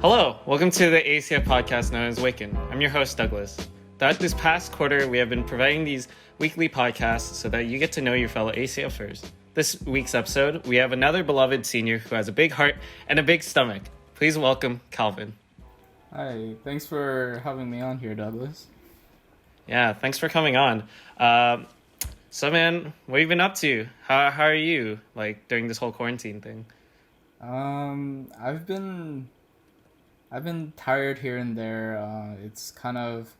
Hello, welcome to the ACF podcast known as Waken. I'm your host, Douglas. Throughout this past quarter, we have been providing these weekly podcasts so that you get to know your fellow ACFers. This week's episode, we have another beloved senior who has a big heart and a big stomach. Please welcome Calvin. Hi, thanks for having me on here, Douglas. Yeah, thanks for coming on. So man, what have you been up to? How are you, like, during this whole quarantine thing? I've been tired here and there. It's kind of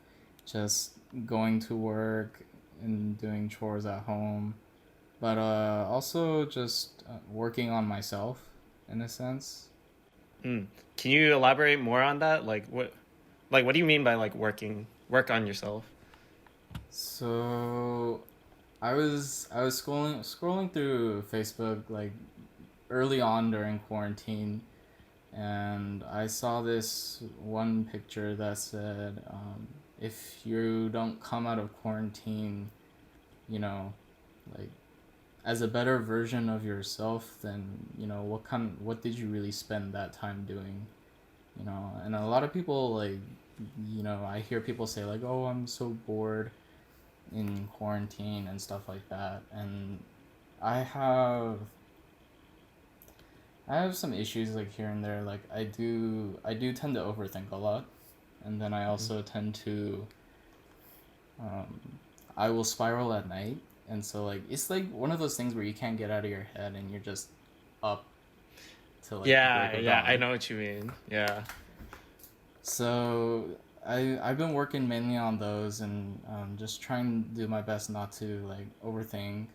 just going to work and doing chores at home, but also just working on myself in a sense. Can you elaborate more on that? What do you mean by like work on yourself? So I was scrolling through Facebook like early on during quarantine, and I saw this one picture that said, if you don't come out of quarantine, you know, like as a better version of yourself, then what did you really spend that time doing? And a lot of people like, I hear people say like, oh, I'm so bored in quarantine and stuff like that, and I have some issues like here and there. Like I do tend to overthink a lot, and then I also tend to I will spiral at night, and so like it's like one of those things where you can't get out of your head and you're just up till like the break of dawn. I know what you mean. Yeah. So I've been working mainly on those, and just trying to do my best not to like overthink,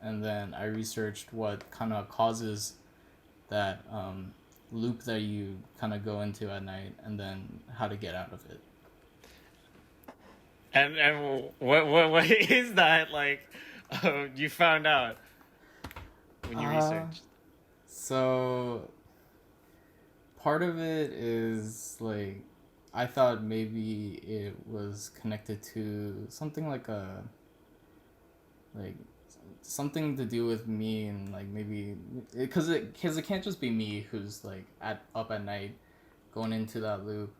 and then I researched what kind of causes that loop that you kind of go into at night, and then how to get out of it. And what is that like? You found out when you researched. So part of it is like I thought maybe it was connected to something like something to do with me, and like maybe because it can't just be me who's like up at night going into that loop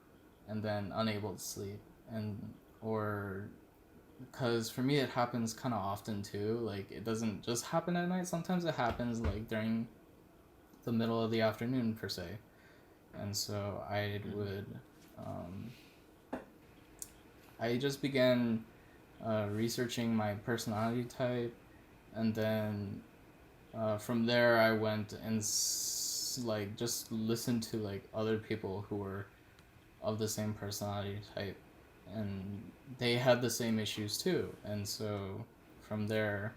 and then unable to sleep, and or because for me it happens kind of often too. Like it doesn't just happen at night, sometimes it happens like during the middle of the afternoon per se, and so I just began researching my personality type, and then from there I went and like just listened to like other people who were of the same personality type, and they had the same issues too, and so from there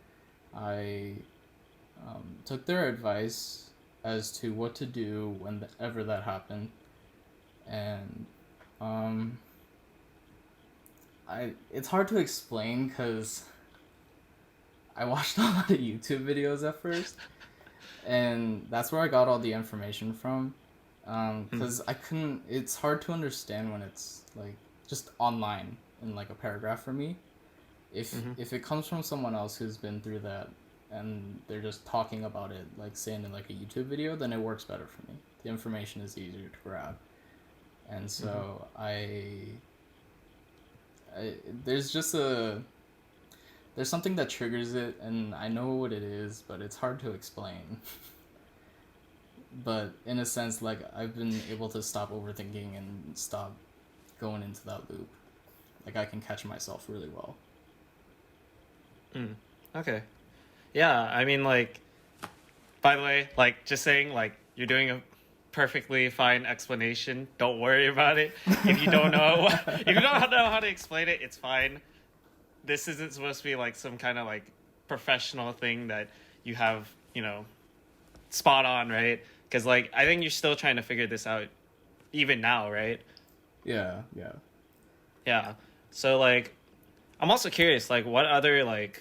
I took their advice as to what to do whenever that happened, and it's hard to explain because I watched a lot of YouTube videos at first, and that's where I got all the information from. Because it's hard to understand when it's like just online in like a paragraph for me. If it comes from someone else who's been through that and they're just talking about it, like saying in like a YouTube video, then it works better for me. The information is easier to grab, and so there's something that triggers it, and I know what it is, but it's hard to explain. But in a sense, like I've been able to stop overthinking and stop going into that loop. Like I can catch myself really well. Okay. Yeah, I mean, like, by the way, like, just saying, like, you're doing a perfectly fine explanation. Don't worry about it. If you don't know, if you don't know how to explain it, it's fine. This isn't supposed to be like some kind of like professional thing that you have, spot on, right? Because like I think you're still trying to figure this out, even now, right? Yeah. So like, I'm also curious, like, what other like,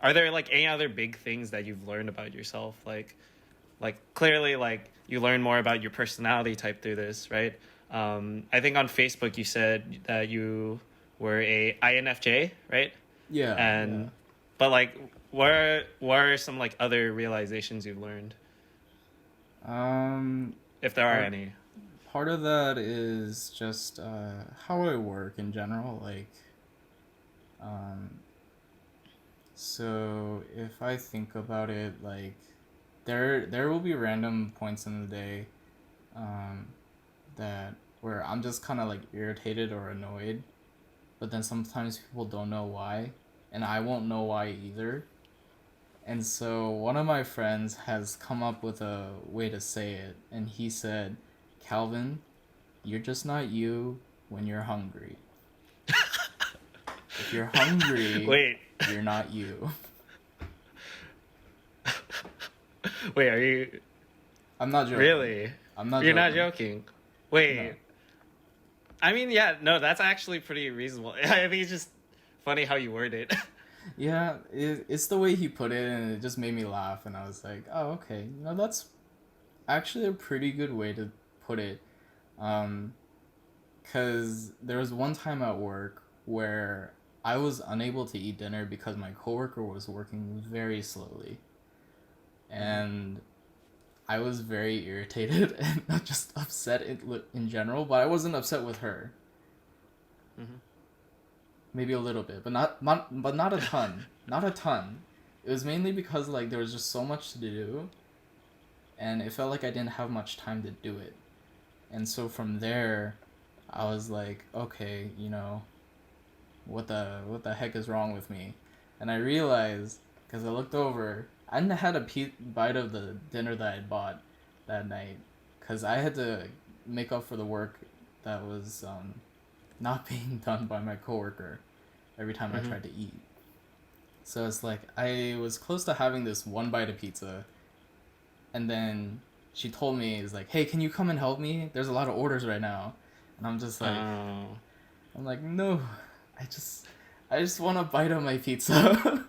are there like any other big things that you've learned about yourself? Like clearly, like you learn more about your personality type through this, right? I think on Facebook you said that you were a INFJ, right? Yeah. But like, what are some like other realizations you've learned? If there are any. part of that is just how I work in general. Um, so if I think about it, there will be random points in the day, um, that where I'm just kind of like irritated or annoyed, but then sometimes people don't know why, and I won't know why either. And so one of my friends has come up with a way to say it, and he said, "Calvin, you're just not you when you're hungry. If you're hungry, Wait, you're not you." wait, are you I'm not joking. really? I'm not You're joking. not joking. Wait, No. I mean, yeah, no, that's actually pretty reasonable. I think it's just funny how you word it. Yeah, it's the way he put it, and it just made me laugh, and I was like, "Oh, okay. That's actually a pretty good way to put it." Um, Because there was one time at work where I was unable to eat dinner because my coworker was working very slowly. And I was very irritated and not just upset in general, but I wasn't upset with her. Mm-hmm. Maybe a little bit, but not a ton. Not a ton. It was mainly because like there was just so much to do, and it felt like I didn't have much time to do it. And so from there, I was like, okay, what the heck is wrong with me? And I realized, because I looked over, I hadn't had a bite of the dinner that I bought that night, because I had to make up for the work that was not being done by my coworker every time I Mm-hmm. tried to eat. So it's like I was close to having this one bite of pizza, and then she told me, "Is like, hey, can you come and help me? There's a lot of orders right now." And I'm just like, Oh. I'm like, no, I just want a bite of my pizza.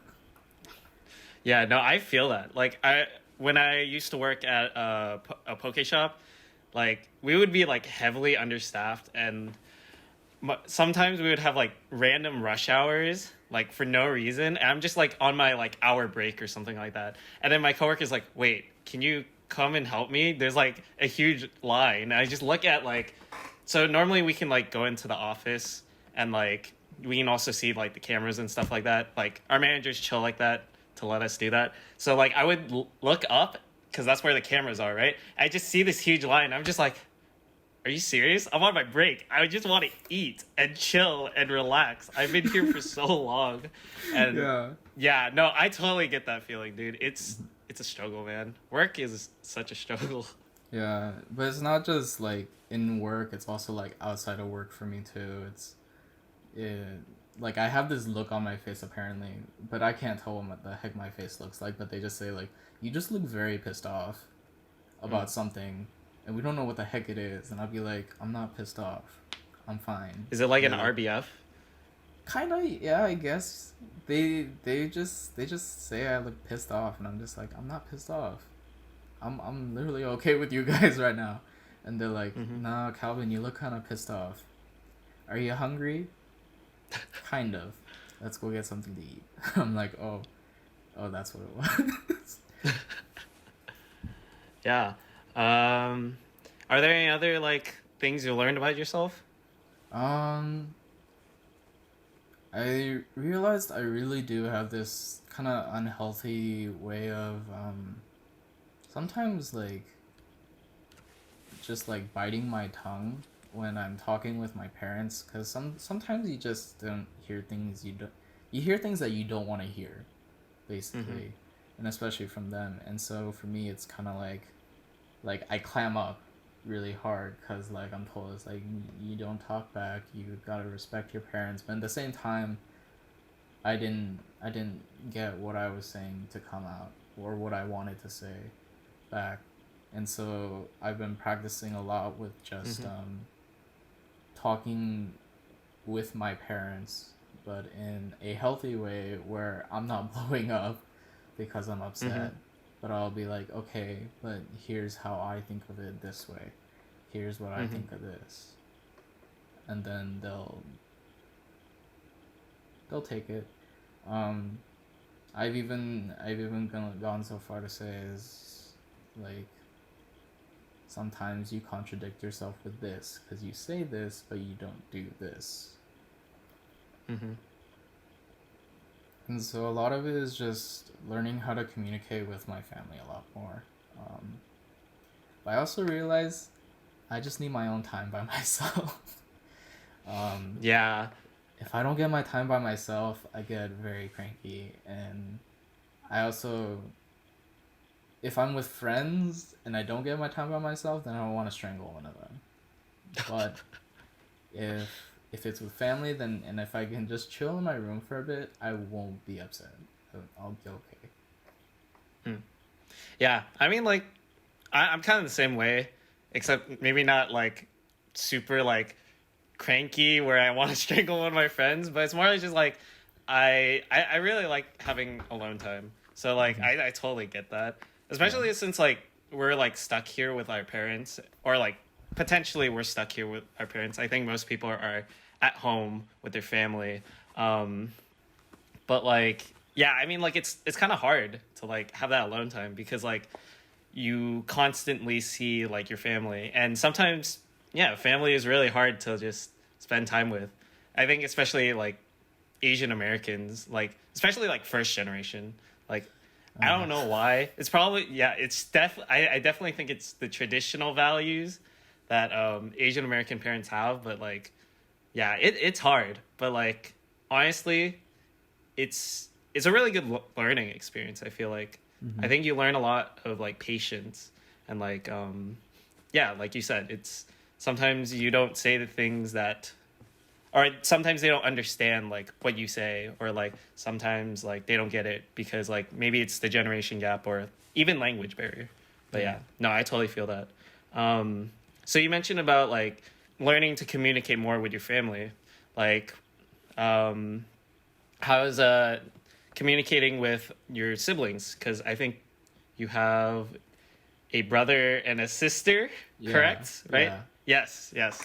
Yeah, no, I feel that. Like when I used to work at a poke shop, like we would be like heavily understaffed, and sometimes we would have like random rush hours, like for no reason, and I'm just like on my like hour break or something like that, and then my coworker's like, "Wait, can you come and help me? There's like a huge line." And I just look at like, so normally we can like go into the office and like we can also see like the cameras and stuff like that. Like our managers chill like that to let us do that. So like I would look up because that's where the cameras are, right? I just see this huge line. I'm just like, are you serious? I'm on my break. I just want to eat and chill and relax. I've been here for so long. And Yeah. yeah, no, I totally get that feeling, dude. It's a struggle, man. Work is such a struggle. Yeah, but it's not just like in work, it's also like outside of work for me too. It, like I have this look on my face apparently, but I can't tell them what the heck my face looks like, but they just say like, "You just look very pissed off about something, and we don't know what the heck it is." And I'll be like, "I'm not pissed off. I'm fine." Is it like an They're RBF? kind of, yeah, I guess. They just say I look pissed off, and I'm just like, "I'm not pissed off. I'm literally okay with you guys right now." And they're like, Mm-hmm. "Nah, Calvin, you look kind of pissed off. Are you hungry?" Kind of. Let's go get something to eat. I'm like, oh, that's what it was. Yeah. Are there any other like things you learned about yourself? um, I realized I really do have this kind of unhealthy way of sometimes like just like biting my tongue when I'm talking with my parents, because sometimes you just don't hear things you hear things that you don't want to hear, basically, and especially from them. And so for me, it's kind of like I clam up really hard because like I'm told it's like you don't talk back, you gotta respect your parents, but at the same time, I didn't get what I was saying to come out or what I wanted to say back. And so I've been practicing a lot with just talking with my parents, but in a healthy way where I'm not blowing up because I'm upset. But I'll be like, okay, but here's how I think of it this way. Here's what I think of this. And then they'll take it. Um, I've even gone so far to say is like sometimes you contradict yourself with this because you say this but you don't do this. Mm-hmm. And so a lot of it is just learning how to communicate with my family a lot more. But I also realize I just need my own time by myself. Yeah. If I don't get my time by myself, I get very cranky. And I also, if I'm with friends and I don't get my time by myself, then I want to strangle one of them. But if it's with family, then, and if I can just chill in my room for a bit, I won't be upset. I'll be okay. Yeah. I mean, like, I'm kind of the same way, except maybe not like super like cranky where I want to strangle one of my friends, but it's more like just like I really like having alone time. So like I totally get that, especially since like we're like stuck here with our parents, or like potentially we're stuck here with our parents. I think most people are at home with their family, but like yeah, I mean like it's kind of hard to like have that alone time because like you constantly see like your family, and sometimes yeah, family is really hard to just spend time with. I think especially like Asian Americans, like especially like first generation, like I don't know why. It's probably yeah, it's I definitely think it's the traditional values that Asian American parents have, but like yeah, it's hard, but like honestly, it's a really good learning experience. I feel like I think you learn a lot of like patience and like yeah, like you said, it's sometimes you don't say the things that, or sometimes they don't understand like what you say, or like sometimes like they don't get it because like maybe it's the generation gap or even language barrier. But yeah, no, I totally feel that. So you mentioned about like learning to communicate more with your family, like how is communicating with your siblings? Because I think you have a brother and a sister, correct? Right? Yeah. Yes, yes.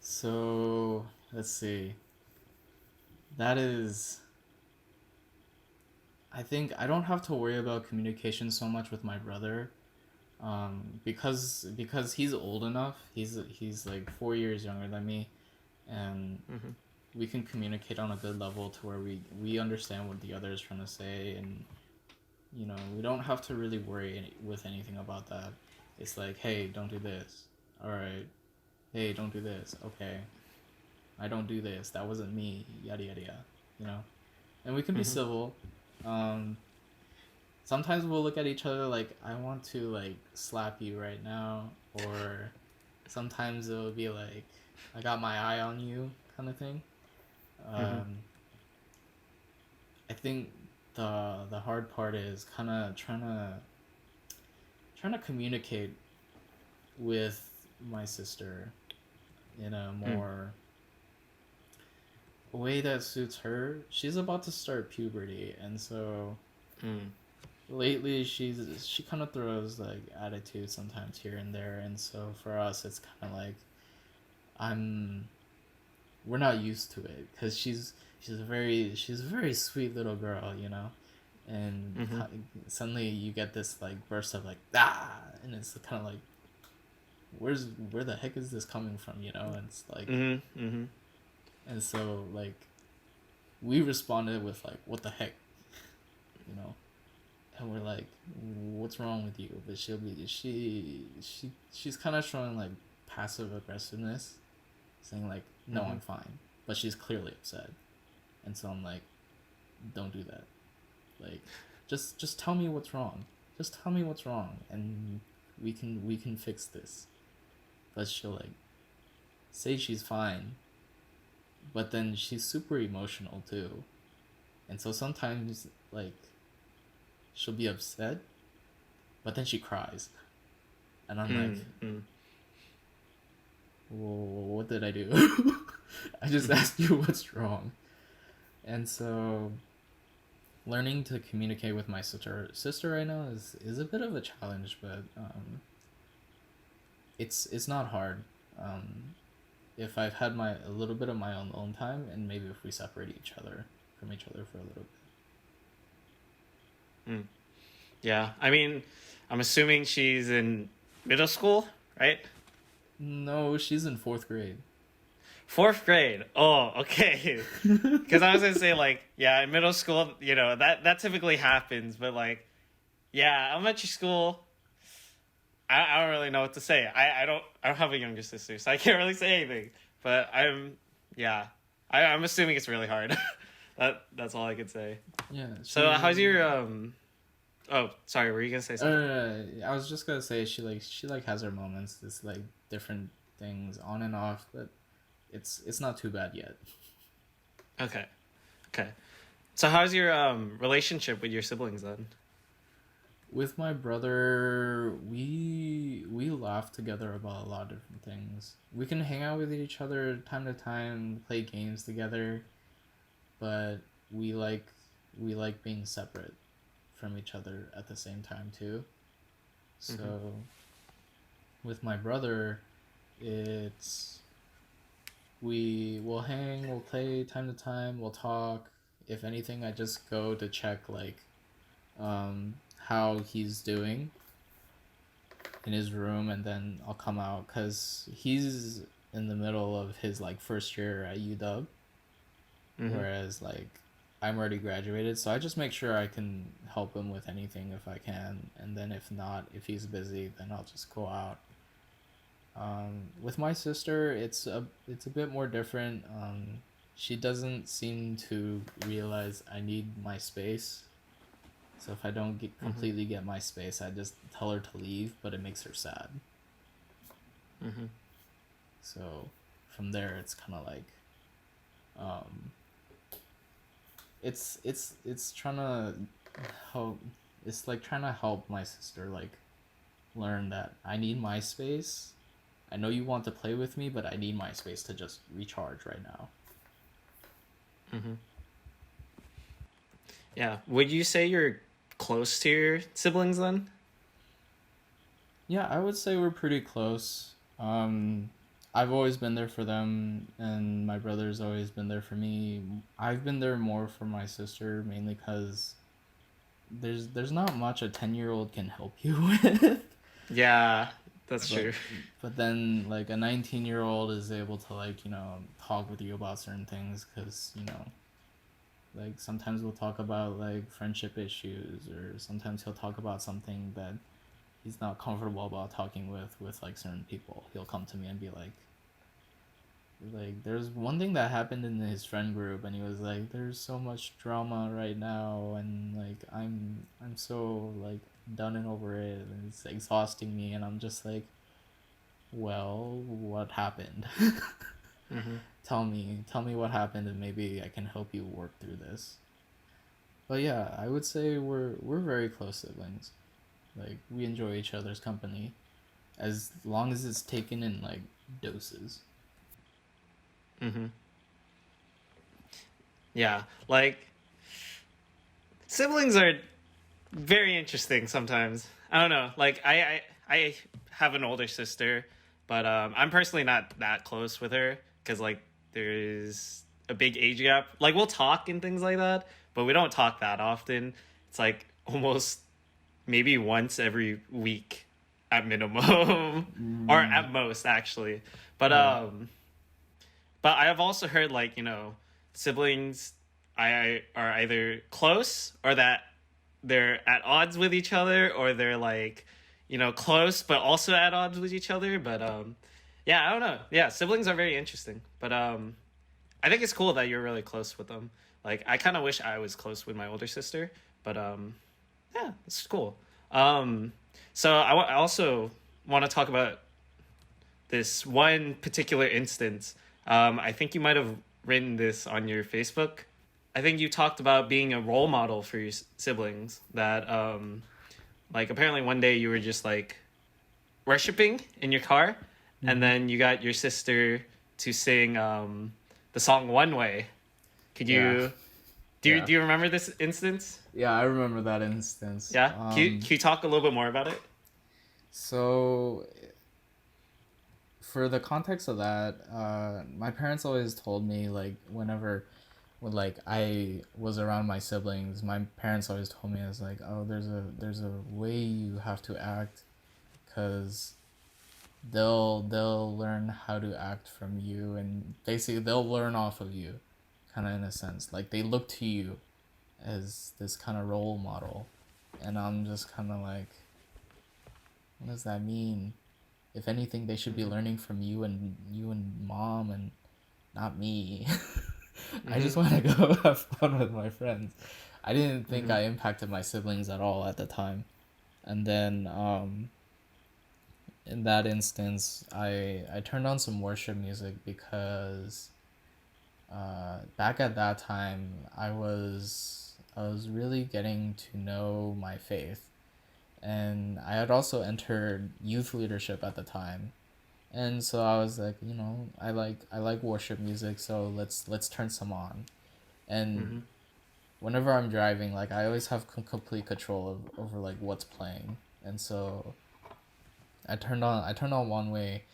So let's see. That is. I think I don't have to worry about communication so much with my brother, because he's old enough. He's like 4 years younger than me, and Mm-hmm. we can communicate on a good level to where we understand what the other is trying to say, and we don't have to really worry with anything about that. It's like, hey, don't do this. All right. Hey, don't do this. Okay. I don't do this. That wasn't me. Yada yada yada. You know, and we can be Mm-hmm. civil. Um, Sometimes we'll look at each other like, I want to like slap you right now, or sometimes it'll be like, I got my eye on you, kind of thing. Mm-hmm. I think the hard part is kind of trying to communicate with my sister in a more way that suits her. She's about to start puberty, and so Mm. lately she kind of throws like attitude sometimes here and there, and so for us it's kind of like I'm we're not used to it because she's a very sweet little girl, and Mm-hmm. suddenly you get this like burst of like ah, and it's kind of like where the heck is this coming from, and it's like, Mm-hmm. Mm-hmm. and so like we responded with like what the heck, you know and we're like, what's wrong with you? But she's kind of showing like passive aggressiveness, saying like, no, Mm-hmm. I'm fine, but she's clearly upset, and so I'm like, don't do that. Like, just tell me what's wrong. Just tell me what's wrong, and we can fix this. But she'll like say she's fine, but then she's super emotional too, and so sometimes like she'll be upset, but then she cries, and I'm like, Mm-hmm. well, what did I do? I just asked you what's wrong. And so learning to communicate with my sister right now is a bit of a challenge, but it's not hard. Um, if I've had a little bit of my own alone time, and maybe if we separate each other from each other for a little Yeah, I mean, I'm assuming she's in middle school, right? No, she's in fourth grade. Fourth grade. Oh, okay. Because I was gonna say like, yeah, in middle school, that typically happens, but like, yeah, elementary school. I don't really know what to say. I don't have a younger sister, so I can't really say anything. But yeah, I'm assuming it's really hard. That's all I could say. Yeah. So how's your Oh, sorry. Were you gonna say something? I was just gonna say she has her moments. It's like different things on and off, but it's not too bad yet. Okay. Okay. So how's your relationship with your siblings then? With my brother, we laugh together about a lot of different things. We can hang out with each other time to time, play games together, but we like being separate from each other at the same time too. So with my brother, it's we will hang, we'll play time to time, we'll talk. If anything, I just go to check how he's doing in his room, and then I'll come out because he's in the middle of his first year at UW, whereas I'm already graduated, so I just make sure I can help him with anything if I can, and then if not, if he's busy, then I'll just go out. With my sister, it's a bit more different. She doesn't seem to realize I need my space. So if I don't completely get my space, I just tell her to leave, but it makes her sad. So from there, it's kind of it's trying to help. It's like trying to help my sister learn that I need my space. I know you want to play with me, but I need my space to just recharge right now. Yeah. Would you say you're close to your siblings then? Yeah, I would say we're pretty close. I've always been there for them, and my brother's always been there for me. I've been there more for my sister, mainly because there's not much a 10-year-old can help you with. Yeah, that's true. But then a 19-year-old is able to talk with you about certain things, because sometimes we'll talk about friendship issues, or sometimes he'll talk about something that he's not comfortable about talking with certain people. He'll come to me and be like there's one thing that happened in his friend group, and he was like, there's so much drama right now, and I'm so done and over it, and it's exhausting me, and I'm just like, well, what happened? Tell me what happened, and maybe I can help you work through this. But yeah, I would say we're very close siblings. We enjoy each other's company, as long as it's taken in doses. Yeah, siblings are very interesting sometimes. I don't know. I have an older sister, but I'm personally not that close with her because there's a big age gap. We'll talk and things like that, but we don't talk that often. It's almost maybe once every week at minimum, or at most actually. But but I have also heard siblings are either close, or that they're at odds with each other, or they're close but also at odds with each other. But yeah, I don't know. Yeah, siblings are very interesting. But I think it's cool that you're really close with them. I kind of wish I was close with my older sister, but yeah, it's cool. So I also want to talk about this one particular instance. I think you might have written this on your Facebook. I think you talked about being a role model for your siblings. That apparently one day you were just worshiping in your car, and then you got your sister to sing the song "One Way." Could you? Do you remember this instance? Yeah, I remember that instance. Yeah, can you talk a little bit more about it? So, for the context of that, my parents always told me whenever when I was around my siblings, my parents always told me, I was oh, there's a way you have to act, because they'll learn how to act from you, and basically they'll learn off of you, kind of in a sense. Like they look to you as this kind of role model, and I'm just kind of like, what does that mean? If anything, they should be learning from you and mom, and not me. I just want to go have fun with my friends. I didn't think I impacted my siblings at all at the time. And then in that instance, I turned on some worship music because back at that time I was really getting to know my faith, and I had also entered youth leadership at the time. And so I was like, I like worship music, so let's turn some on. And whenever I'm driving, like I always have complete control over like what's playing. And so I turned on one way,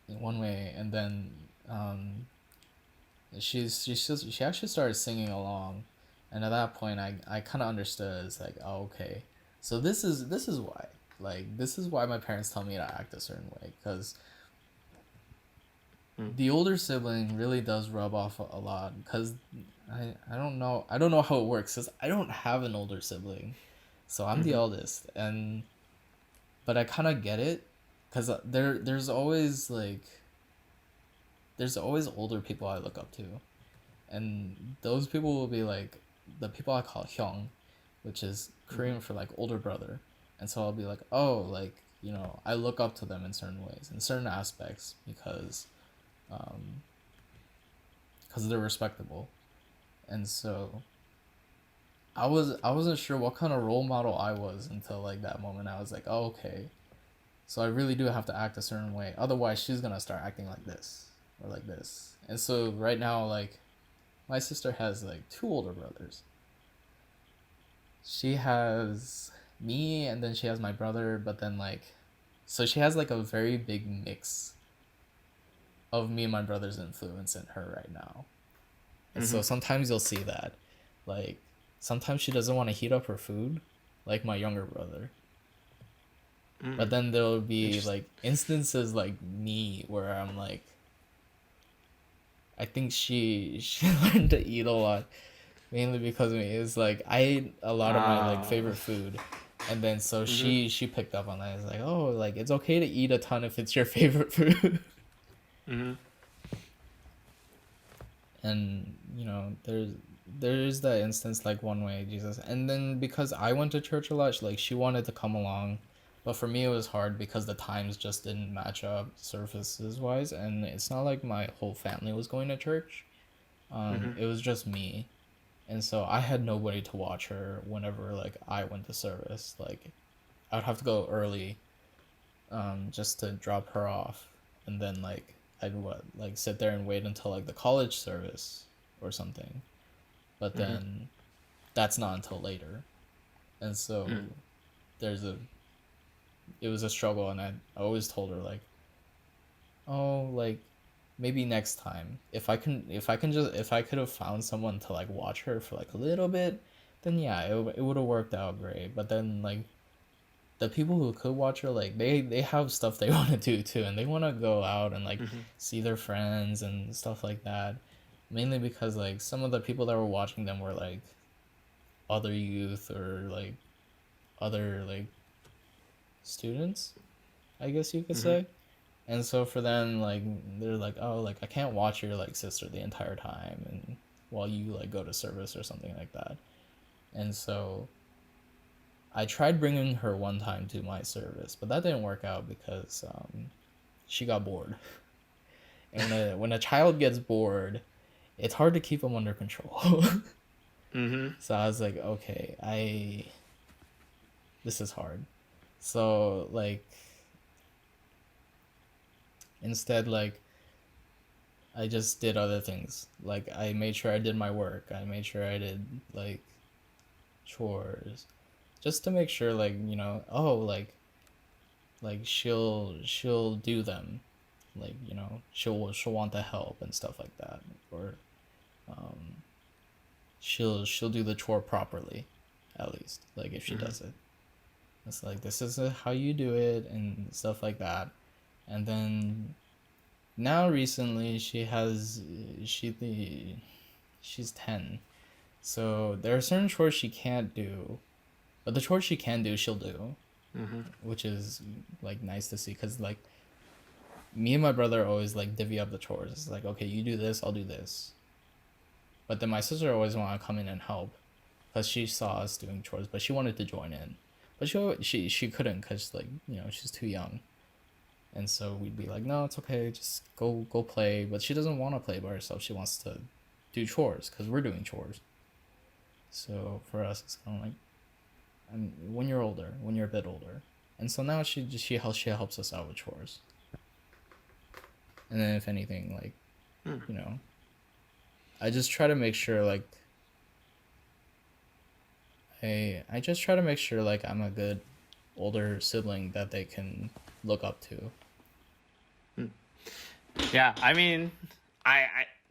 one way, and then she actually started singing along, and at that point I kind of understood. It's like, oh, okay, so this is why, like this is why my parents tell me to act a certain way, because the older sibling really does rub off a lot, because I don't know how it works, because I don't have an older sibling, so I'm the eldest, and but I kind of get it, because there's always older people I look up to, and those people will be like the people I call hyung, which is Korean for like older brother. And so I'll be like, oh, like, I look up to them in certain ways, in certain aspects, because they're respectable. And so I wasn't sure what kind of role model I was until like that moment. I was like, oh, okay, so I really do have to act a certain way, otherwise she's gonna start acting like this or like this. And so right now, like, my sister has like two older brothers. She has me, and then she has my brother, but then like, so she has like a very big mix of me and my brother's influence in her right now. And so sometimes you'll see that, like, sometimes she doesn't want to heat up her food, like my younger brother. But then there'll be like instances like me where I'm like, I think she learned to eat a lot, mainly because of me. It's like I ate a lot of my like favorite food, and then so she picked up on that. It's like, oh, like it's okay to eat a ton if it's your favorite food. And there's that instance, like one way Jesus, and then because I went to church a lot, like she wanted to come along, but for me it was hard because the times just didn't match up services wise, and it's not like my whole family was going to church. It was just me, and so I had nobody to watch her whenever like I went to service. Like I would have to go early, just to drop her off, and then like I'd like sit there and wait until like the college service or something, but then that's not until later, and so there's a it was a struggle, and I always told her like, oh, like maybe next time if I could have found someone to like watch her for like a little bit, then yeah, it would have worked out great. But then like the people who could watch her, like they have stuff they want to do too, and they want to go out and like see their friends and stuff like that, mainly because like some of the people that were watching them were like other youth or like other like students, I guess you could say. And so for them, like they're like, oh, like I can't watch your like sister the entire time and while you like go to service or something like that. And so I tried bringing her one time to my service, but that didn't work out because she got bored. And when a child gets bored, it's hard to keep them under control. So I was like, okay, this is hard. So like instead, like I just did other things. Like I made sure I did my work. I made sure I did like chores, just to make sure, like, oh, like she'll do them, like, she'll want the help and stuff like that, or she'll do the chore properly, at least, like if she does it. It's like this is how you do it and stuff like that. And then now recently she's 10. So there are certain chores she can't do, but the chores she can do, she'll do, Mm-hmm. which is like nice to see because like me and my brother always like divvy up the chores. It's like, okay, you do this, I'll do this. But then my sister always want to come in and help because she saw us doing chores, but she wanted to join in. But she couldn't because like, you know, she's too young. And so we'd be like, no, it's okay, just go play. But she doesn't want to play by herself. She wants to do chores because we're doing chores. So for us, it's kind of like, and when you're older, when you're a bit older, and so now she helps us out with chores. And then if anything, like, you know, I just try to make sure like I just try to make sure like I'm a good older sibling that they can look up to. Yeah, I mean, I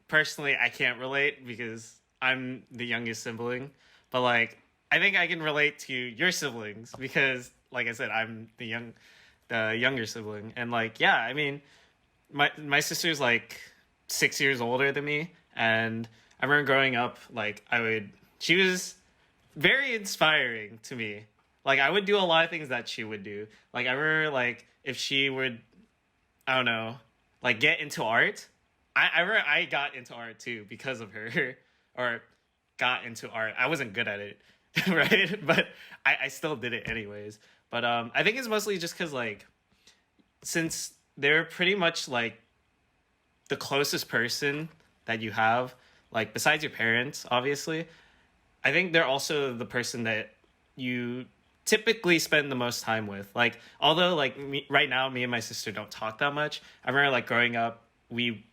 personally I can't relate because I'm the youngest sibling, but like I think I can relate to your siblings because, like I said, I'm the younger sibling, and like yeah, I mean, my sister's like 6 years older than me, and I remember growing up, like she was very inspiring to me. Like I would do a lot of things that she would do. Like I remember like if she would, I don't know, like get into art. I remember I got into art too because of her, or got into art. I wasn't good at it, right? But I still did it anyways. But I think it's mostly just because like since they're pretty much like the closest person that you have, like besides your parents, obviously. I think they're also the person that you typically spend the most time with. Like, although like right now, me and my sister don't talk that much. I remember like growing up, we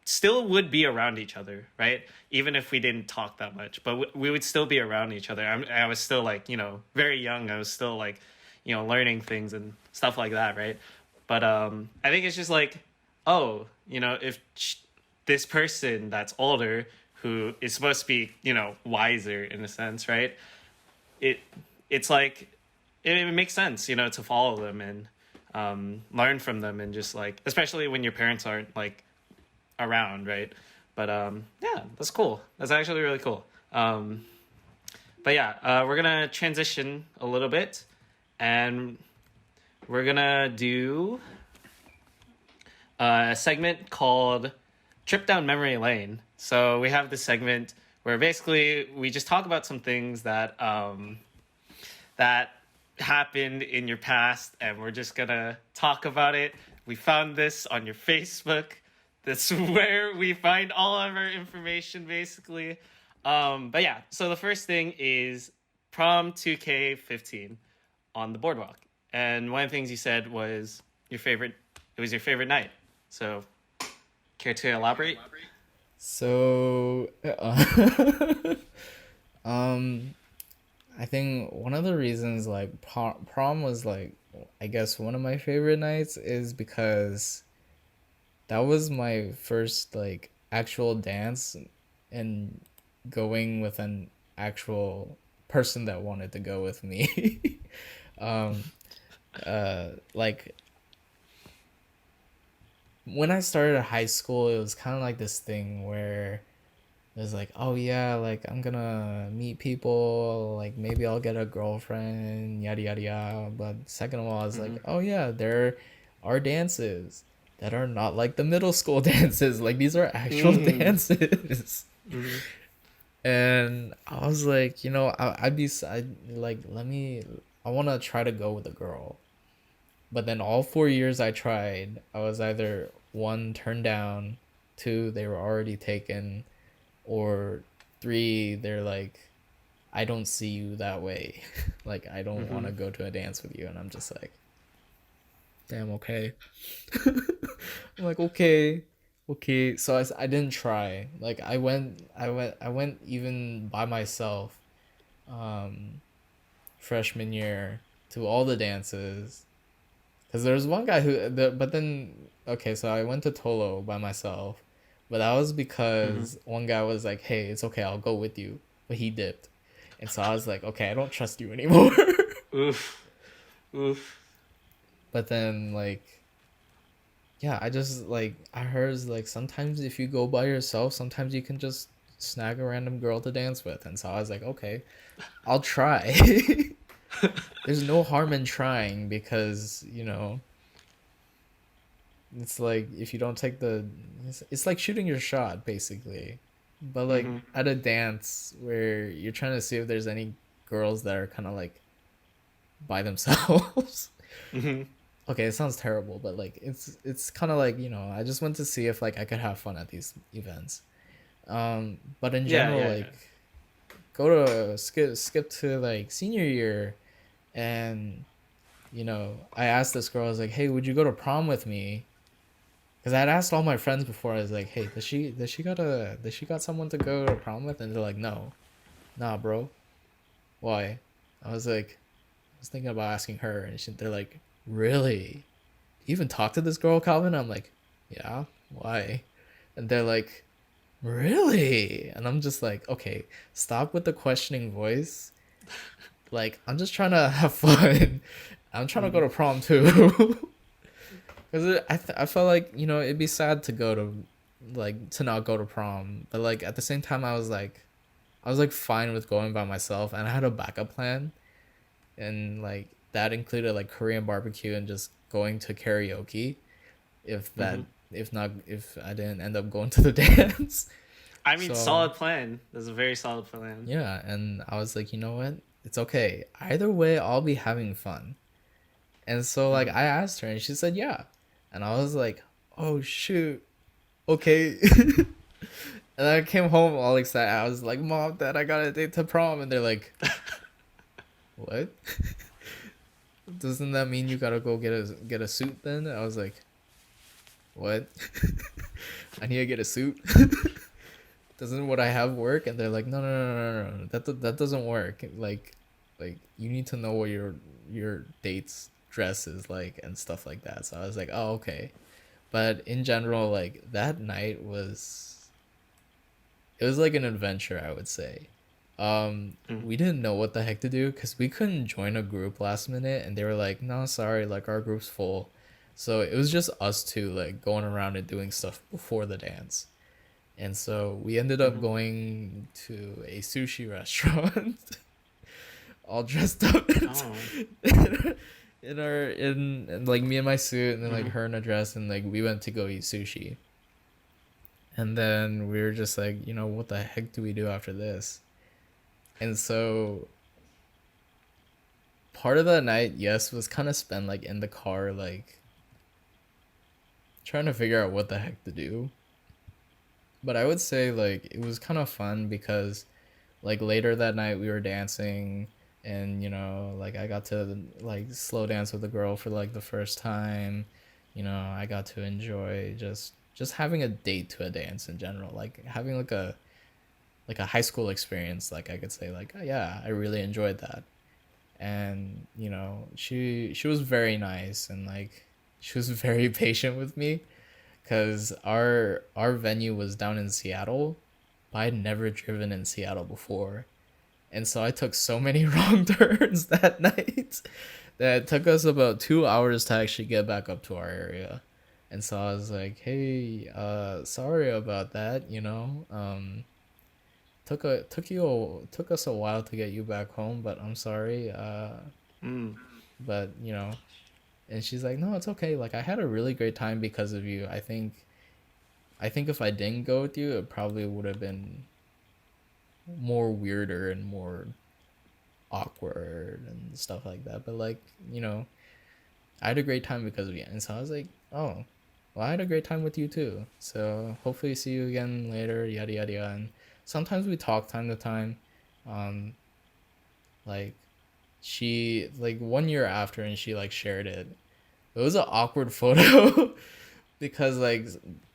still would be around each other, right? Even if we didn't talk that much, but we would still be around each other. I was still like, you know, very young. I was still like, you know, learning things and stuff like that, right? But I think it's just like, oh, you know, if this person that's older who is supposed to be, you know, wiser in a sense, right? It's like it makes sense, you know, to follow them and learn from them, and just like, especially when your parents aren't like around, right? But yeah, that's cool. That's actually really cool. But yeah, we're gonna transition a little bit, and we're gonna do a segment called Trip Down Memory Lane. So we have this segment where basically we just talk about some things that that happened in your past, and we're just gonna talk about it. We found this on your Facebook. That's where we find all of our information, basically. But yeah, so the first thing is Prom 2K15 on the boardwalk, and one of the things you said was your favorite. It was your favorite night. So, care to elaborate? So, I think one of the reasons like prom was like, I guess one of my favorite nights is because that was my first like actual dance and going with an actual person that wanted to go with me. um, like when I started high school, it was kind of like this thing where it was like, oh yeah, like I'm gonna meet people, like maybe I'll get a girlfriend, yada yada yada. But second of all, I was like, oh yeah, there are dances that are not like the middle school dances. Like these are actual dances. And I was like, you know, I'd like, I want to try to go with a girl. But then all 4 years I tried, I was either one, turned down, two, they were already taken, or three, they're like, I don't see you that way. Like, I don't want to go to a dance with you. And I'm just like, damn, okay. I'm like, okay. Okay. So I didn't try. Like, I went even by myself, freshman year to all the dances. Because there was one guy but then, okay, so I went to Tolo by myself, but that was because one guy was like, hey, it's okay, I'll go with you. But he dipped. And so I was like, okay, I don't trust you anymore. Oof. Oof. But then like, yeah, I just like I heard like sometimes if you go by yourself, sometimes you can just snag a random girl to dance with. And so I was like, okay, I'll try. There's no harm in trying because, it's like if you don't take it's like shooting your shot basically. But like Mm-hmm. at a dance where you're trying to see if there's any girls that are kind of like by themselves. Mm-hmm. Okay, it sounds terrible, but like it's kind of like, I just went to see if like I could have fun at these events. But in Yeah, general, yeah, like yeah. go to skip to like senior year, and I asked this girl, I was like, hey, would you go to prom with me? Because I'd asked all my friends before. I was like, hey, does she got someone to go to prom with? And they're like, no, nah, bro. Why? I was like, I was thinking about asking her, and they're like, really? You even talk to this girl, Calvin? I'm like, yeah. Why? And they're like, really? And I'm just like, okay, stop with the questioning voice. Like, I'm just trying to have fun. I'm trying to go Mm-hmm. to prom too. Because I felt like, it'd be sad to go to, like, to not go to prom. But, like, at the same time, I was, like, fine with going by myself. And I had a backup plan. And, like, that included, like, Korean barbecue and just going to karaoke. If that, Mm-hmm. if I didn't end up going to the dance. I mean, So, solid plan. That's a very solid plan. yeah. And I was like, you know what? It's okay. Either way, I'll be having fun. And so like Mm-hmm. I asked her and she said yeah. And I was like, "Oh shoot. Okay." And I came home all excited. I was like, "Mom, Dad, I got a date to prom." And they're like, "What? Doesn't that mean you got to go get a suit then?" I was like, "What? I need to get a suit?" Doesn't what I have work? And they're like, "No, no, no, no, no. That doesn't work. Like you need to know what your date's dress is like and stuff like that." So I was like, "Oh, okay." But in general, like that night it was like an adventure, I would say. Mm-hmm. We didn't know what the heck to do because we couldn't join a group last minute, and they were like, "No, sorry, like our group's full." So it was just us two, like going around and doing stuff before the dance. And so we ended up Mm-hmm. going to a sushi restaurant, all dressed up Oh. in like me in my suit, and then like Mm-hmm. her in a dress, and like we went to go eat sushi. And then we were just like, what the heck do we do after this? And so part of the night, yes, was kind of spent like in the car, like trying to figure out what the heck to do. But I would say like it was kind of fun because like later that night we were dancing, and like I got to like slow dance with a girl for like the first time. I got to enjoy just having a date to a dance in general, like having like a high school experience. Like I could say like, oh, yeah, I really enjoyed that. And she was very nice, and like she was very patient with me because our venue was down in Seattle, but I'd never driven in Seattle before. And so I took so many wrong turns that night that it took us about 2 hours to actually get back up to our area. And so I was like, hey, sorry about that, took us a while to get you back home, but I'm sorry. Mm. But and she's like, no, it's okay. Like I had a really great time because of you. I think if I didn't go with you, it probably would have been more weirder and more awkward and stuff like that. But like, I had a great time because of you. And so I was like, oh, well, I had a great time with you too. So hopefully see you again later, yada yada yada. And sometimes we talk time to time. Um, like she like 1 year after, and she like shared it. It was an awkward photo because like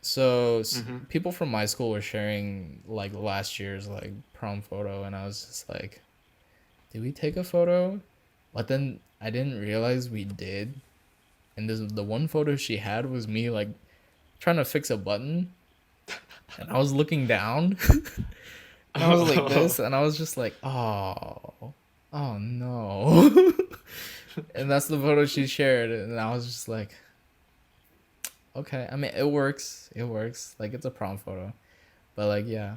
Mm-hmm. people from my school were sharing like last year's like prom photo, and I was just like, did we take a photo? But then I didn't realize we did. And the one photo she had was me like trying to fix a button, and I was looking down, and I was like Oh. this, and I was just like, oh. oh no. And that's the photo she shared, and I was just like, okay. I mean, it works. It works. Like it's a prom photo, but like yeah,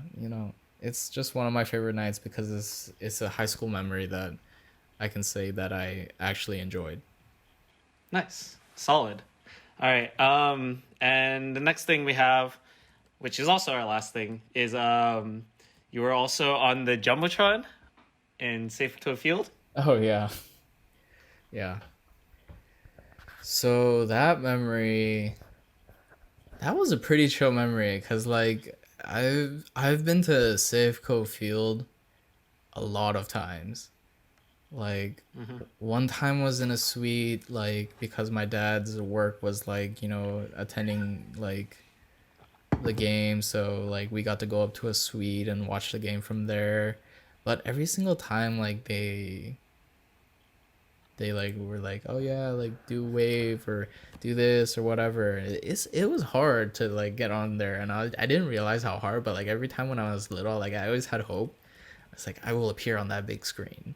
it's just one of my favorite nights because it's a high school memory that I can say that I actually enjoyed. Nice. Solid. All right. And the next thing we have, which is also our last thing, is you were also on the Jumbotron in Safeco Field. Oh yeah, yeah. So that memory, that was a pretty chill memory because like I've been to Safeco Field a lot of times. Like Mm-hmm. one time was in a suite like because my dad's work was like, attending like the game, so like we got to go up to a suite and watch the game from there. But every single time like they like were like, oh yeah, like do wave or do this or whatever. It was hard to like get on there, and I didn't realize how hard, but like every time when I was little, like I always had hope. It's like I will appear on that big screen.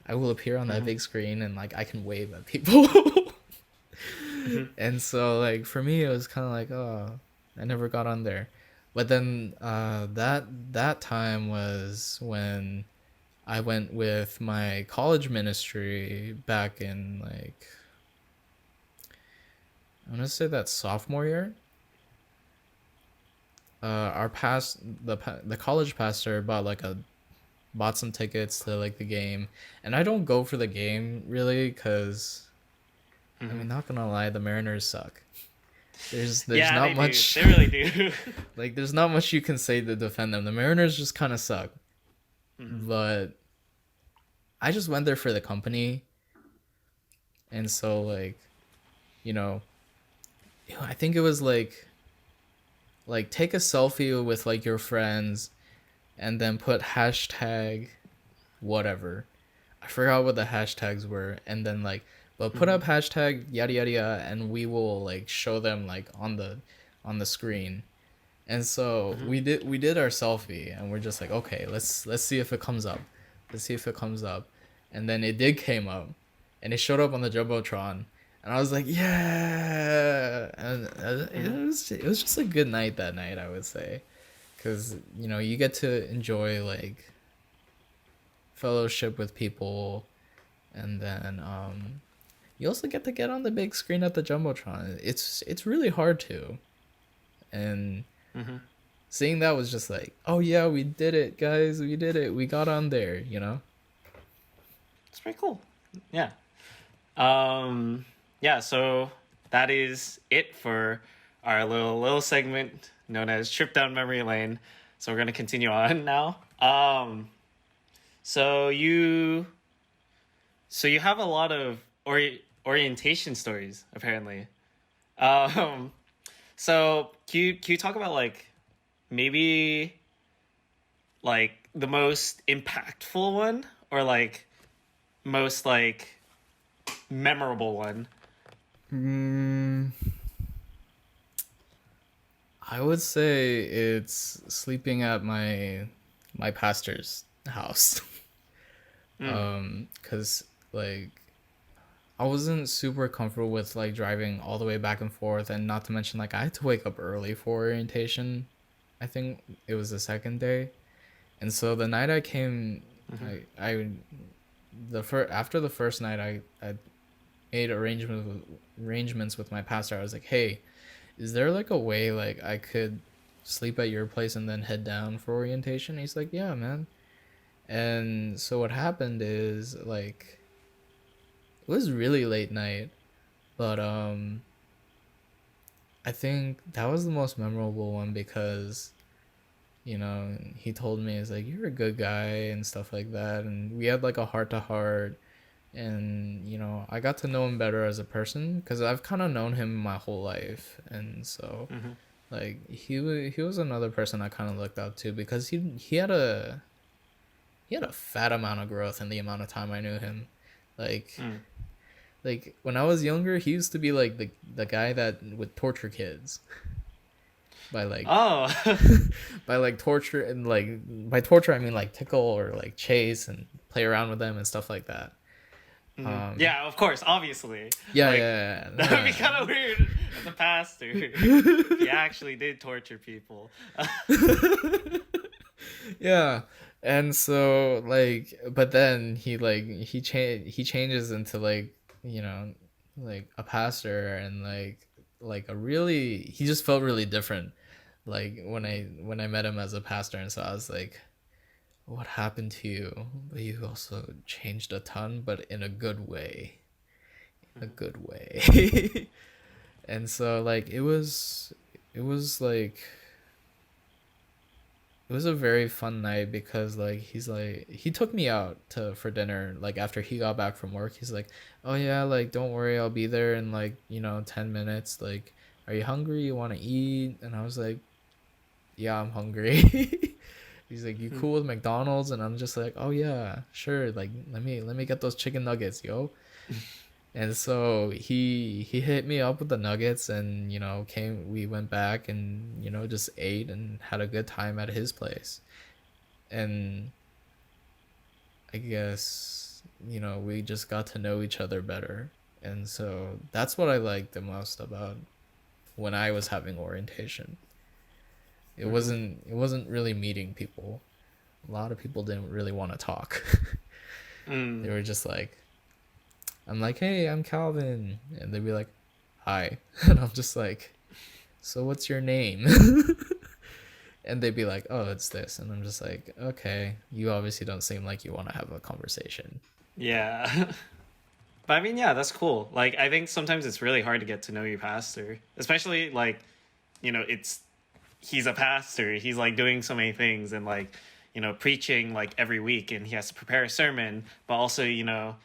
I will appear on that Mm-hmm. big screen and like I can wave at people. Mm-hmm. And so like for me it was kind of like, oh, I never got on there. But then that time was when I went with my college ministry back in like, I'm gonna say that sophomore year. Our past the college pastor bought some tickets to like the game, and I don't go for the game really because I Mm-hmm. mean, not gonna lie, the Mariners suck. There's Yeah, not they do. much They really do. like there's not much you can say to defend them. The Mariners just kind of suck, Mm-hmm. but I just went there for the company, and so like you know I think it was like take a selfie with like your friends and then put hashtag whatever. I forgot what the hashtags were, and then like, but put Mm-hmm. up hashtag yada yada yada, and we will like show them like on the screen. And so Mm-hmm. we did our selfie, and we're just like, okay, let's see if it comes up, let's see if it comes up, and then it did came up, and it showed up on the jumbotron, and I was like, yeah, and Mm-hmm. it was just a good night that night, I would say, because you get to enjoy like fellowship with people, and then you also get on the big screen at the jumbotron. It's really hard to, and Mm-hmm. seeing that was just like, oh yeah, we did it, guys, we did it, we got on there. It's pretty cool. Yeah. Yeah, so that is it for our little segment known as Trip Down Memory Lane. So we're gonna continue on now. So you so you have a lot of orientation stories apparently. Um, so can you talk about like maybe like the most impactful one or like most like memorable one? mm, I would say it's sleeping at my pastor's house. Mm, Cuz like I wasn't super comfortable with like driving all the way back and forth, and not to mention like I had to wake up early for orientation. I think it was the second day. And so the night I came, mm-hmm, I after the first night, I made arrangements with my pastor. I was like, hey, is there like a way like I could sleep at your place and then head down for orientation? He's like, yeah, man. And so what happened is like it was really late night, but I think that was the most memorable one because he told me, he's like, you're a good guy and stuff like that, and we had like a heart to heart, and I got to know him better as a person because I've kind of known him my whole life, and so mm-hmm, like he was another person I kind of looked up to because he had a fat amount of growth in the amount of time I knew him. Like mm. like when I was younger, he used to be like the guy that would torture kids by like Oh. by like torture, and like by torture I mean like tickle or like chase and play around with them and stuff like that. Yeah, of course, obviously. Yeah, Like, yeah. That would be kind of weird as a pastor if he actually did torture people. Yeah. And so like, but then he changes into like, you know, like a pastor, and like a really, he just felt really different like when I met him as a pastor. And so I was like, what happened to you? But you also changed a ton, but in a good way. In a good way. And so like it was like it was a very fun night, because like he took me out to for dinner like after he got back from work. He's like, "Oh yeah, like don't worry, I'll be there in like, 10 minutes. Like, are you hungry? You want to eat?" And I was like, "Yeah, I'm hungry." He's like, "You cool with McDonald's?" And I'm just like, "Oh yeah, sure. Like let me get those chicken nuggets, yo." And so he hit me up with the nuggets, and we went back and just ate and had a good time at his place. And I guess we just got to know each other better. And so that's what I liked the most about when I was having orientation. It wasn't really meeting people. A lot of people didn't really want to talk. They were just like, I'm like, "Hey, I'm Calvin," and they'd be like, "Hi," and I'm just like, "So what's your name?" And they'd be like, "Oh, it's this," and I'm just like, "Okay, you obviously don't seem like you want to have a conversation." Yeah. But I mean, yeah, that's cool. Like, I think sometimes it's really hard to get to know your pastor, especially like, it's he's a pastor. He's like doing so many things and like, preaching like every week, and he has to prepare a sermon, but also,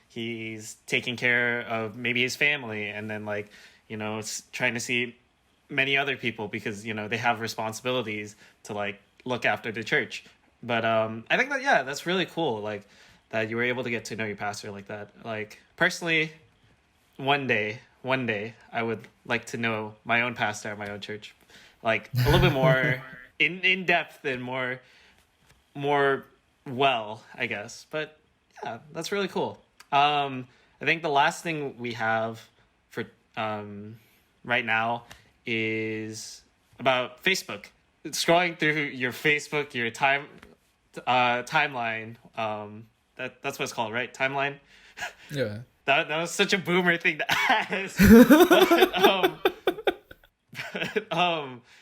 he's taking care of maybe his family, and then like, it's trying to see many other people because, they have responsibilities to like look after the church. But I think that, yeah, that's really cool. Like that you were able to get to know your pastor like that. Like personally, one day I would like to know my own pastor at my own church, like a little bit more in depth and more well, I guess. But yeah, that's really cool. I think the last thing we have for right now is about Facebook. Scrolling through your Facebook, your timeline. That's what it's called, right? Timeline. Yeah. That was such a boomer thing to ask.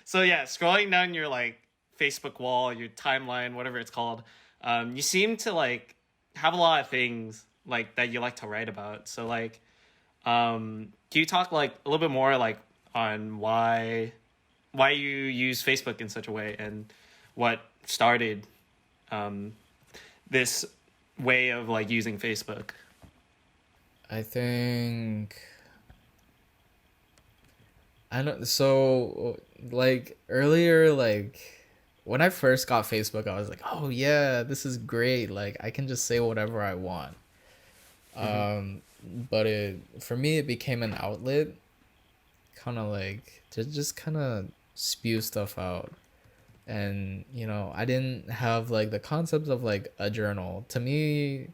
So yeah, scrolling down your like Facebook wall, your timeline, whatever it's called, you seem to like have a lot of things like that you like to write about. So like, can you talk like a little bit more like on why you use Facebook in such a way and what started this way of like using Facebook? I think I don't so like earlier, like when I first got Facebook, I was like, "Oh yeah, this is great. Like I can just say whatever I want." But for me it became an outlet, kind of like to just kind of spew stuff out. And I didn't have like the concept of like a journal. To me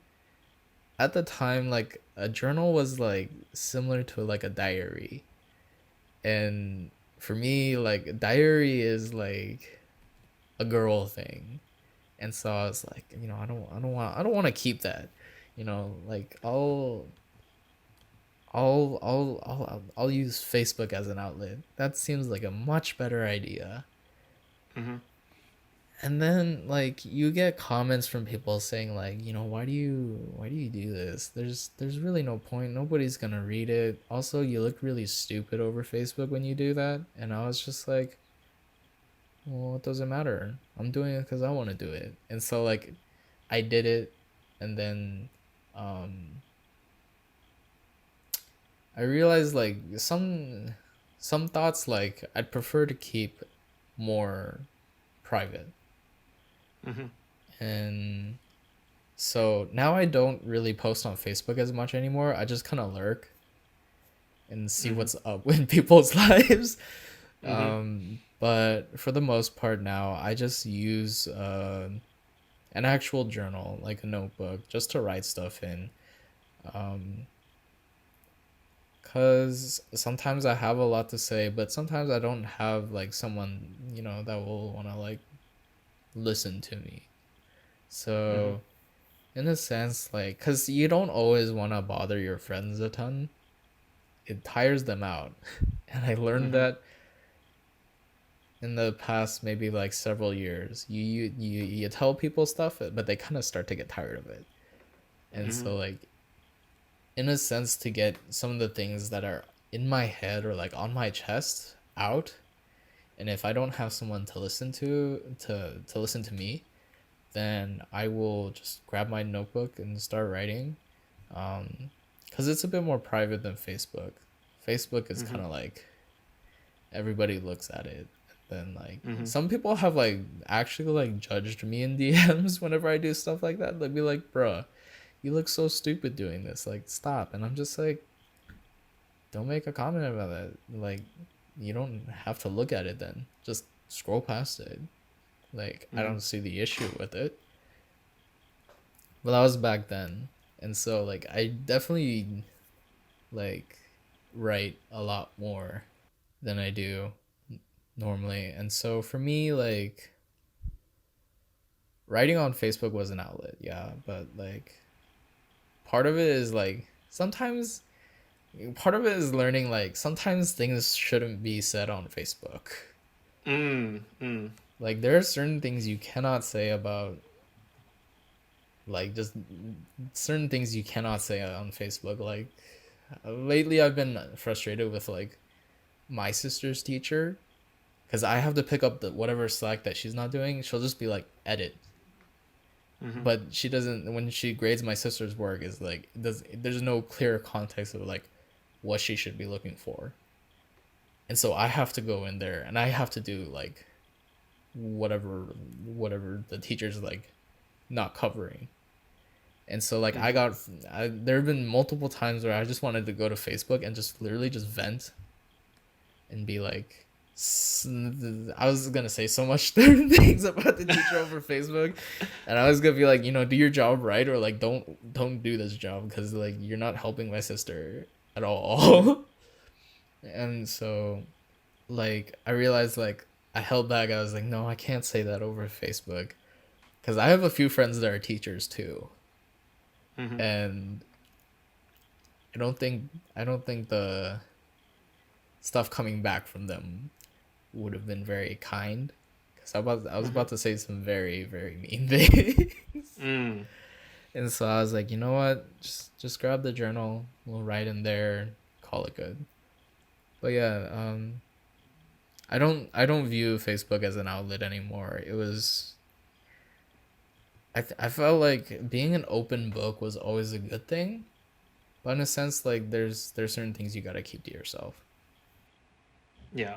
at the time, like a journal was like similar to like a diary. And for me, like a diary is like a girl thing. And so I was like, I don't want to keep that. Like I'll use Facebook as an outlet. That seems like a much better idea. Mm-hmm. And then like you get comments from people saying like, why do you do this? There's really no point. Nobody's gonna read it. Also, you look really stupid over Facebook when you do that. And I was just like, well, it doesn't matter. I'm doing it because I want to do it. And so like I did it. And then I realized like some thoughts like I'd prefer to keep more private. Mm-hmm. And so now I don't really post on Facebook as much anymore. I just kind of lurk and see what's up in people's lives. But for the most part now, I just use an actual journal, like a notebook, just to write stuff in. Because sometimes I have a lot to say, but sometimes I don't have like someone, that will want to like listen to me. So in a sense, like, because you don't always want to bother your friends a ton, it tires them out. And I learned that in the past maybe like several years. You tell people stuff, but they kind of start to get tired of it. And so like, in a sense, to get some of the things that are in my head or like on my chest out, and if I don't have someone to listen to listen to me, then I will just grab my notebook and start writing, because it's a bit more private than Facebook. Facebook is kind of like everybody looks at it. Then like some people have like actually like judged me in DMs whenever I do stuff like that. They'd be like, bruh, you look so stupid doing this, like stop. And I'm just like, don't make a comment about it. Like, you don't have to look at it, then just scroll past it. Like, I don't see the issue with it. But that was back then. And so like, I definitely like write a lot more than I do normally. And so for me, like, writing on Facebook was an outlet, yeah, but like part of it is like sometimes part of it is learning like sometimes things shouldn't be said on Facebook. Like, there are certain things you cannot say about, like, just certain things you cannot say on Facebook. Like, lately I've been frustrated with like my sister's teacher, because I have to pick up the whatever Slack that she's not doing. She'll just be like, edit. But she doesn't, when she grades my sister's work, is like, there's no clear context of like what she should be looking for. And so I have to go in there and I have to do like whatever the teacher's like not covering. And so like there have been multiple times where I just wanted to go to Facebook and just literally just vent and be like, I was gonna say so much certain things about the teacher over Facebook, and I was gonna be like, do your job right, or like don't do this job, because like you're not helping my sister at all. And so like I realized, like, I held back. I was like, no, I can't say that over Facebook, because I have a few friends that are teachers too, and I don't think the stuff coming back from them would have been very kind, because I was about to say some very, very mean things. And so I was like, you know what, just grab the journal, we'll write in there, call it good. But yeah, I don't view Facebook as an outlet anymore. It was, I felt like being an open book was always a good thing, but in a sense, like, there's certain things you gotta keep to yourself. Yeah,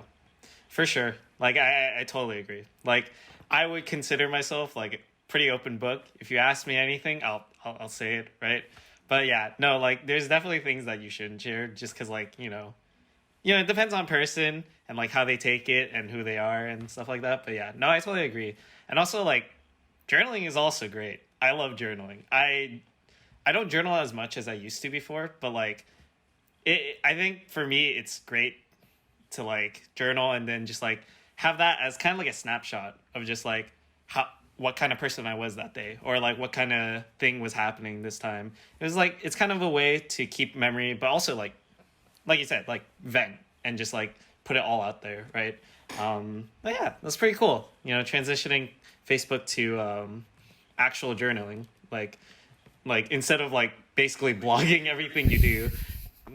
for sure. Like, I totally agree. Like, I would consider myself like a pretty open book. If you ask me anything, I'll say it, right? But yeah, no, like, there's definitely things that you shouldn't share, just because, like, it depends on person and like how they take it and who they are and stuff like that. But yeah, no, I totally agree. And also, like, journaling is also great. I love journaling. I don't journal as much as I used to before, but like, I think for me it's great to like journal and then just like have that as kind of like a snapshot of just like what kind of person I was that day, or like what kind of thing was happening this time. It was like, it's kind of a way to keep memory, but also like you said, like vent and just like put it all out there, right? But yeah, that's pretty cool. Transitioning Facebook to actual journaling, like instead of like basically blogging everything you do,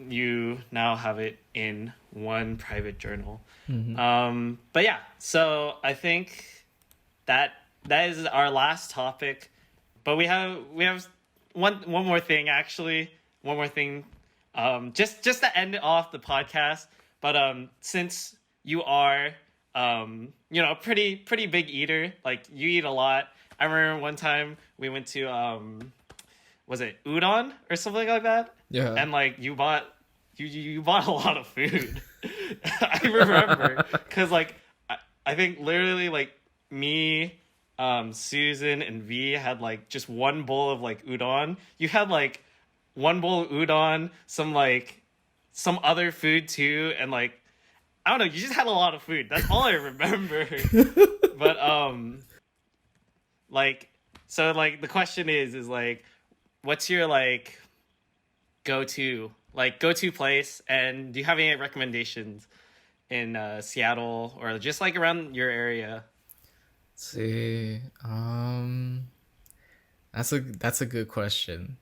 you now have it in one private journal. But yeah, so I think that is our last topic, but we have one more thing, actually, just to end off the podcast. But since you are pretty big eater, like you eat a lot. I remember one time we went to was it udon or something like that? Yeah. And like you bought a lot of food. I remember because like I think literally like me, Susan and V had like just one bowl of like udon. You had like one bowl of udon, some other food too, and like I don't know, you just had a lot of food. That's all I remember. But like so like the question is like what's your like go-to place, and do you have any recommendations in Seattle or just like around your area? Let's see. That's a good question.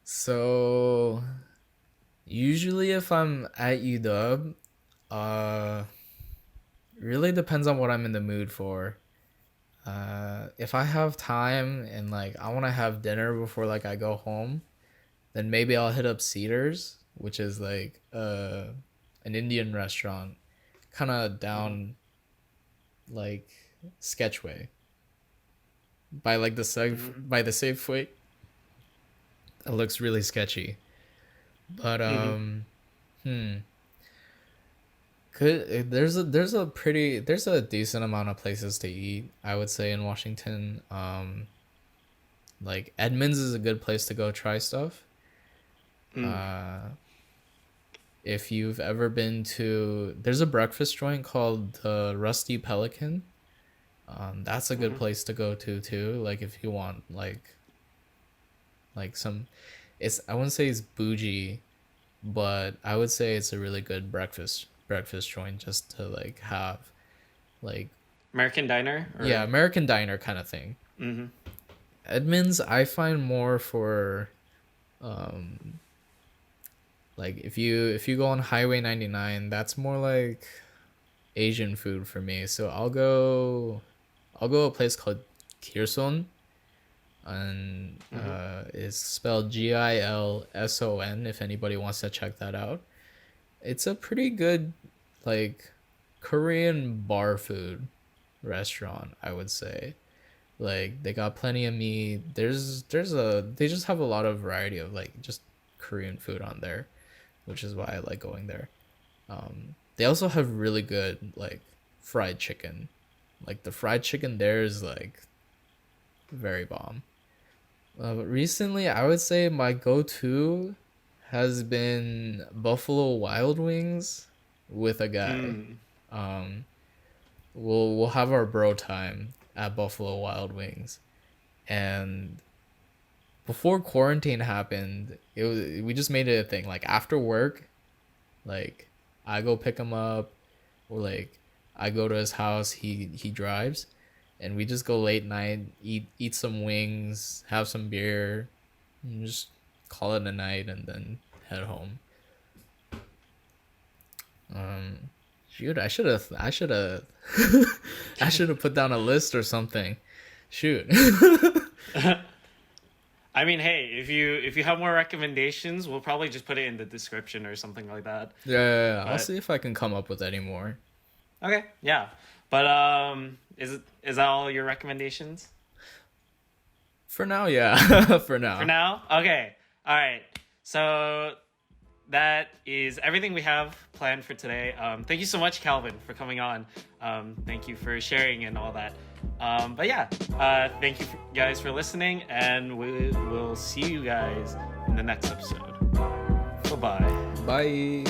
So usually if I'm at UW, really depends on what I'm in the mood for. If I have time and like I want to have dinner before like I go home, then maybe I'll hit up Cedars, which is like an Indian restaurant, kind of down like Sketchway by like by the Safeway. It looks really sketchy, but there's a decent amount of places to eat, I would say, in Washington. Like Edmonds is a good place to go try stuff. If you've ever been to, there's a breakfast joint called the Rusty Pelican. That's a good place to go to too. Like if you want like some, I wouldn't say it's bougie, but I would say it's a really good breakfast joint just to like have like American Diner? Or... Yeah, American Diner kind of thing. Edmonds, I find more for like if you go on Highway 99, that's more like Asian food for me. So I'll go a place called Kirson, and it's spelled Gilson if anybody wants to check that out. It's a pretty good like Korean bar food restaurant, I would say. Like they got plenty of meat. They just have a lot of variety of like just Korean food on there, which is why I like going there. They also have really good like fried chicken. Like the fried chicken there is like very bomb. But recently, I would say my go-to has been Buffalo Wild Wings with a guy. We'll have our bro time at Buffalo Wild Wings, and before quarantine happened, we just made it a thing. Like after work, like I go pick him up, or like I go to his house. He drives, and we just go late night, eat some wings, have some beer, and just call it a night, and then head home. Shoot, I should have I should have put down a list or something. Shoot. I mean, hey, if you have more recommendations, we'll probably just put it in the description or something like that. Yeah. I'll see if I can come up with any more. Okay, yeah. But is that all your recommendations? For now, yeah. For now. For now? Okay. All right. So that is everything we have planned for today. Thank you so much, Calvin, for coming on. Thank you for sharing and all that. But yeah, thank you guys for listening, and we will see you guys in the next episode. Bye-bye. Bye.